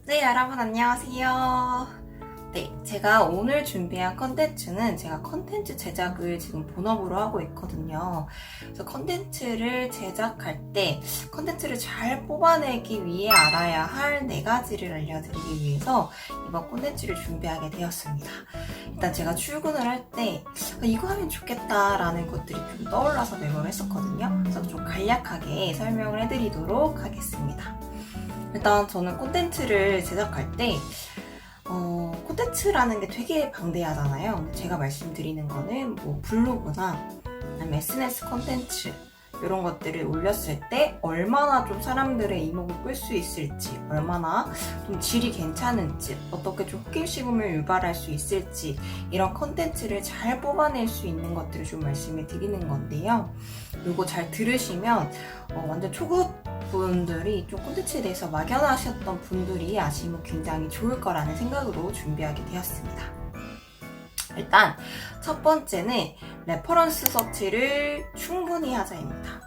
네, 여러분 안녕하세요. 네, 제가 오늘 준비한 컨텐츠는 제가 컨텐츠 제작을 지금 본업으로 하고 있거든요. 그래서 컨텐츠를 제작할 때 컨텐츠를 잘 뽑아내기 위해 알아야 할 4가지를 알려드리기 위해서 이번 컨텐츠를 준비하게 되었습니다. 일단 제가 출근을 할 때 이거 하면 좋겠다라는 것들이 좀 떠올라서 메모를 했었거든요. 그래서 좀 간략하게 설명을 해드리도록 하겠습니다. 일단 저는 콘텐츠를 제작할 때 콘텐츠라는 게 되게 방대하잖아요. 근데 제가 말씀드리는 거는 뭐 블로그나 아니면 SNS 콘텐츠 이런 것들을 올렸을 때 얼마나 좀 사람들의 이목을 끌 수 있을지, 얼마나 좀 질이 괜찮은지, 어떻게 좀 호기심을 유발할 수 있을지 이런 콘텐츠를 잘 뽑아낼 수 있는 것들을 좀 말씀을 드리는 건데요. 이거 잘 들으시면 완전 초급 분들이 좀 콘텐츠에 대해서 막연하셨던 분들이 아시면 굉장히 좋을 거라는 생각으로 준비하게 되었습니다. 일단 첫 번째는 레퍼런스 서치를 충분히 하자입니다.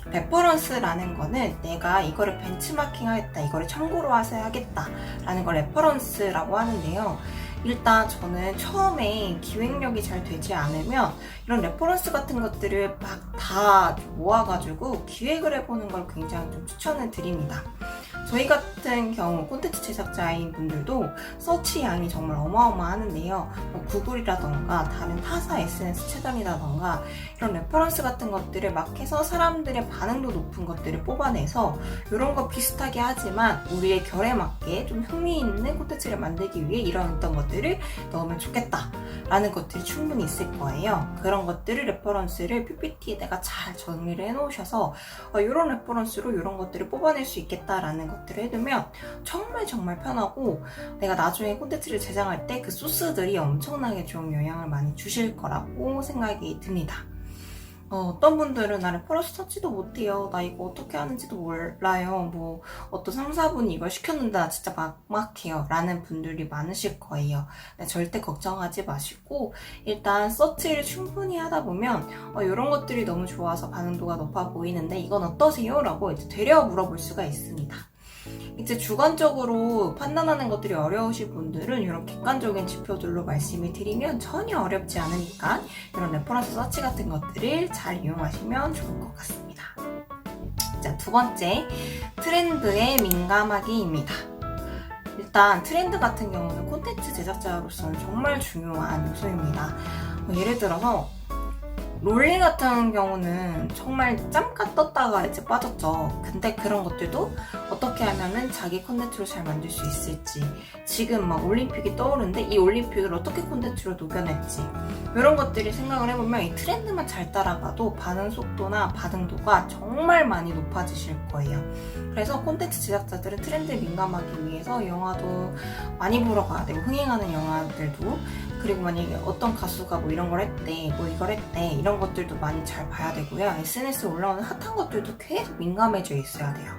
레퍼런스라는 거는 내가 이거를 벤치마킹 하겠다, 이거를 참고로 하셔야겠다 라는 걸 레퍼런스라고 하는데요. 일단 저는 처음에 기획력이 잘 되지 않으면 이런 레퍼런스 같은 것들을 막 다 모아가지고 기획을 해보는 걸 굉장히 좀 추천을 드립니다. 저희 같은 경우 콘텐츠 제작자인 분들도 서치 양이 정말 어마어마하는데요. 뭐 구글이라던가 다른 타사 SNS 채널이라던가 이런 레퍼런스 같은 것들을 막 해서 사람들의 반응도 높은 것들을 뽑아내서 이런 거 비슷하게 하지만 우리의 결에 맞게 좀 흥미있는 콘텐츠를 만들기 위해 이런 어떤 것들을 넣으면 좋겠다 라는 것들이 충분히 있을 거예요. 그런 것들을 레퍼런스를 PPT에다가 잘 정리를 해놓으셔서 이런 레퍼런스로 이런 것들을 뽑아낼 수 있겠다라는 것들을 해두면 정말 편하고 내가 나중에 콘텐츠를 제작할 때 그 소스들이 엄청나게 좀 영향을 많이 주실 거라고 생각이 듭니다. 어떤 분들은 나 레퍼런스 찾지도 못해요. 나 이거 어떻게 하는지도 몰라요. 뭐 어떤 상사분이 이걸 시켰는데 나 진짜 막막해요. 라는 분들이 많으실 거예요. 네, 절대 걱정하지 마시고 일단 서치를 충분히 하다 보면 이런 것들이 너무 좋아서 반응도가 높아 보이는데 이건 어떠세요? 라고 이제 되려 물어볼 수가 있습니다. 이제 주관적으로 판단하는 것들이 어려우신 분들은 이런 객관적인 지표들로 말씀을 드리면 전혀 어렵지 않으니까 이런 레퍼런스 서치 같은 것들을 잘 이용하시면 좋을 것 같습니다. 자, 두 번째, 트렌드에 민감하기입니다. 일단 트렌드 같은 경우는 콘텐츠 제작자로서는 정말 중요한 요소입니다. 예를 들어서 롤리 같은 경우는 정말 잠깐 떴다가 이제 빠졌죠. 근데 그런 것들도 어떻게 하면은 자기 콘텐츠로 잘 만들 수 있을지, 지금 막 올림픽이 떠오르는데 이 올림픽을 어떻게 콘텐츠로 녹여낼지 이런 것들이 생각을 해보면 이 트렌드만 잘 따라가도 반응 속도나 반응도가 정말 많이 높아지실 거예요. 그래서 콘텐츠 제작자들은 트렌드에 민감하기 위해서 영화도 많이 보러 가야 되고, 흥행하는 영화들도, 그리고 만약에 어떤 가수가 뭐 이런 걸 했대, 뭐 이걸 했대, 이런 것들도 많이 잘 봐야 되고요. SNS에 올라오는 핫한 것들도 계속 민감해져 있어야 돼요.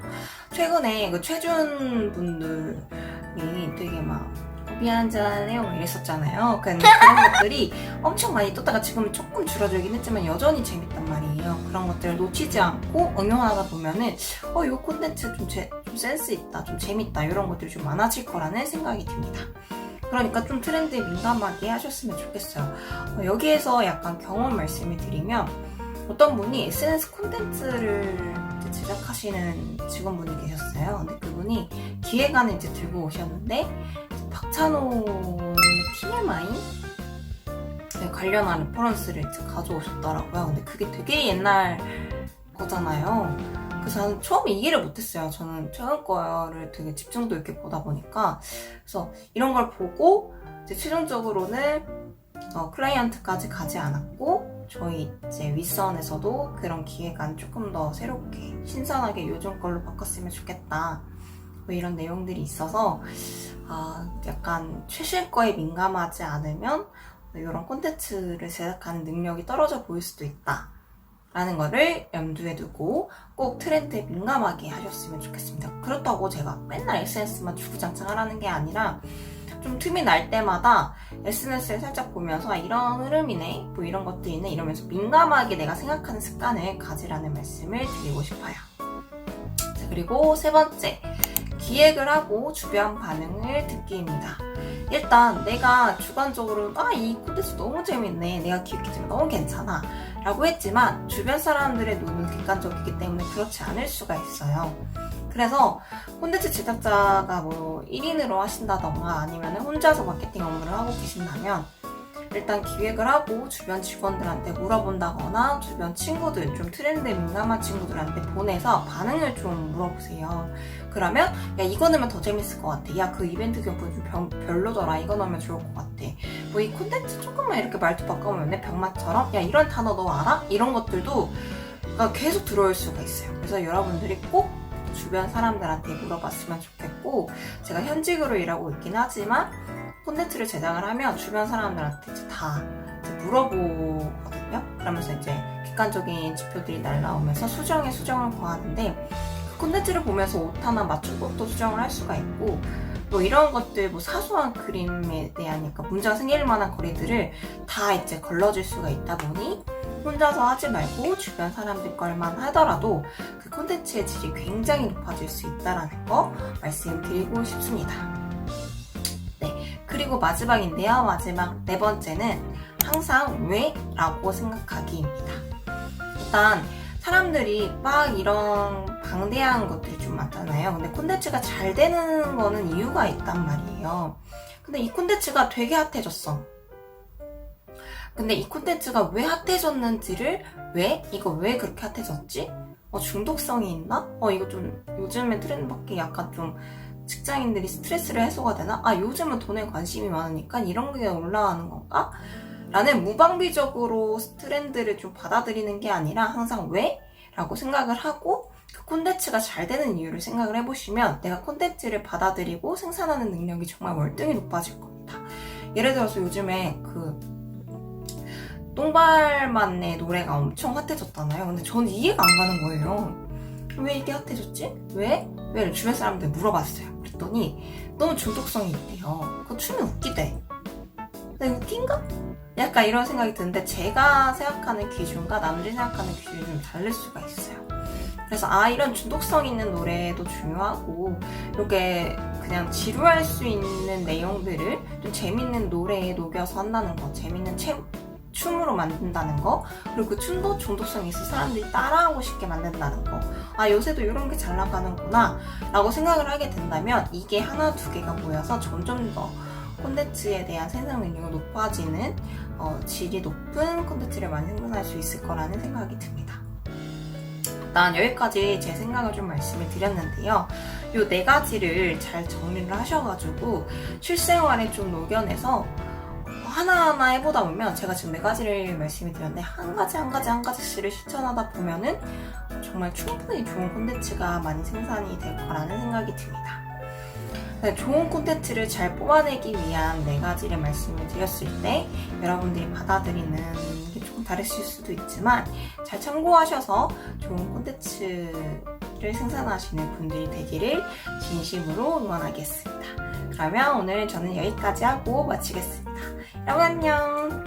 최근에 그 최준 분들이 되게 막 미안하잖아요 이랬었잖아요. 그런 것들이 엄청 많이 떴다가 지금은 조금 줄어들긴 했지만 여전히 재밌단 말이에요. 그런 것들을 놓치지 않고 응용하다 보면은 이 콘텐츠 좀 센스 있다, 좀 재밌다, 이런 것들이 좀 많아질 거라는 생각이 듭니다. 그러니까 좀 트렌드에 민감하게 하셨으면 좋겠어요. 여기에서 약간 경험 말씀을 드리면 어떤 분이 SNS 콘텐츠를 제작하시는 직원분이 계셨어요. 근데 그분이 기획안을 이제 들고 오셨는데 박찬호의 TMI 관련한 레퍼런스를 이제 가져오셨더라고요. 근데 그게 되게 옛날 거잖아요. 그래서 저는 처음에 이해를 못했어요. 저는 최근 거를 되게 집중도 있게 보다 보니까. 그래서 이런 걸 보고 이제 최종적으로는 클라이언트까지 가지 않았고 저희 이제 윗선에서도 그런 기획안 조금 더 새롭게 신선하게 요즘 걸로 바꿨으면 좋겠다, 뭐 이런 내용들이 있어서 약간 최신 거에 민감하지 않으면 이런 콘텐츠를 제작하는 능력이 떨어져 보일 수도 있다 라는 거를 염두에 두고 꼭 트렌드에 민감하게 하셨으면 좋겠습니다. 그렇다고 제가 맨날 SNS만 주구장창 하라는 게 아니라 좀 틈이 날 때마다 SNS를 살짝 보면서 이런 흐름이네, 뭐 이런 것들이네 이러면서 민감하게 내가 생각하는 습관을 가지라는 말씀을 드리고 싶어요. 자, 그리고 세 번째, 기획을 하고 주변 반응을 듣기입니다. 일단 내가 주관적으로 이 콘텐츠 너무 재밌네, 내가 기획했지만 너무 괜찮아 라고 했지만 주변 사람들의 눈은 객관적이기 때문에 그렇지 않을 수가 있어요. 그래서 콘텐츠 제작자가 뭐 1인으로 하신다던가 아니면 혼자서 마케팅 업무를 하고 계신다면 일단 기획을 하고 주변 직원들한테 물어본다거나 주변 친구들, 좀 트렌드에 민감한 친구들한테 보내서 반응을 좀 물어보세요. 그러면 야, 이거 넣으면 더 재밌을 것 같아. 야, 그 이벤트 경품 좀 별로더라. 이거 넣으면 좋을 것 같아. 뭐 이 콘텐츠 조금만 이렇게 말투 바꿔보면 돼. 병맛처럼 야, 이런 단어 너 알아? 이런 것들도 계속 들어올 수가 있어요. 그래서 여러분들이 꼭 주변 사람들한테 물어봤으면 좋겠고, 제가 현직으로 일하고 있긴 하지만 콘텐츠를 제작을 하면 주변 사람들한테 이제 다 물어보거든요. 그러면서 이제 객관적인 지표들이 날라오면서 수정을 구하는데, 그 콘텐츠를 보면서 옷 하나 맞추고 또 수정을 할 수가 있고, 뭐 이런 것들, 뭐 사소한 그림에 대한 문제가 생길 만한 거리들을 다 이제 걸러줄 수가 있다 보니 혼자서 하지 말고 주변 사람들 걸만 하더라도 그 콘텐츠의 질이 굉장히 높아질 수 있다는 거 말씀드리고 싶습니다. 네, 그리고 마지막인데요. 마지막 네 번째는 항상 왜? 라고 생각하기입니다. 일단 사람들이 막 이런 방대한 것들이 좀 많잖아요. 근데 콘텐츠가 잘 되는 거는 이유가 있단 말이에요. 근데 이 콘텐츠가 되게 핫해졌어. 근데 이 콘텐츠가 왜 핫해졌는지를 이거 왜 그렇게 핫해졌지? 중독성이 있나? 이거 좀 요즘에 트렌드밖에 약간 좀 직장인들이 스트레스를 해소가 되나? 요즘은 돈에 관심이 많으니까 이런 게 올라가는 건가? 라는 무방비적으로 트렌드를 좀 받아들이는 게 아니라 항상 왜? 라고 생각을 하고 그 콘텐츠가 잘 되는 이유를 생각을 해보시면 내가 콘텐츠를 받아들이고 생산하는 능력이 정말 월등히 높아질 겁니다. 예를 들어서 요즘에 똥발만의 노래가 엄청 핫해졌잖아요. 근데 저는 이해가 안 가는 거예요. 왜 이게 핫해졌지? 왜? 왜? 주변 사람들 물어봤어요. 그랬더니 너무 중독성이 있대요. 그거 추면 웃기대. 근데 웃긴가? 약간 이런 생각이 드는데 제가 생각하는 기준과 남들이 생각하는 기준이 좀 다를 수가 있어요. 그래서 이런 중독성 있는 노래도 중요하고 이렇게 그냥 지루할 수 있는 내용들을 좀 재밌는 노래에 녹여서 한다는 거, 재밌는 춤으로 만든다는 거, 그리고 그 춤도 중독성이 있어 사람들이 따라하고 싶게 만든다는 거, 요새도 이런 게 잘 나가는구나 라고 생각을 하게 된다면 이게 하나 두 개가 모여서 점점 더 콘텐츠에 대한 생산 능력이 높아지는 질이 높은 콘텐츠를 많이 생산할 수 있을 거라는 생각이 듭니다. 일단 여기까지 제 생각을 좀 말씀을 드렸는데요. 이 네 가지를 잘 정리를 하셔가지고 실생활에 좀 녹여내서 하나하나 해보다 보면 제가 지금 네 가지를 말씀을 드렸는데 한 가지씩을 실천하다 보면은 정말 충분히 좋은 콘텐츠가 많이 생산이 될 거라는 생각이 듭니다. 좋은 콘텐츠를 잘 뽑아내기 위한 네 가지를 말씀을 드렸을 때 여러분들이 받아들이는 게 조금 다르실 수도 있지만 잘 참고하셔서 좋은 콘텐츠를 생산하시는 분들이 되기를 진심으로 응원하겠습니다. 그러면 오늘 저는 여기까지 하고 마치겠습니다. 여러분 안녕!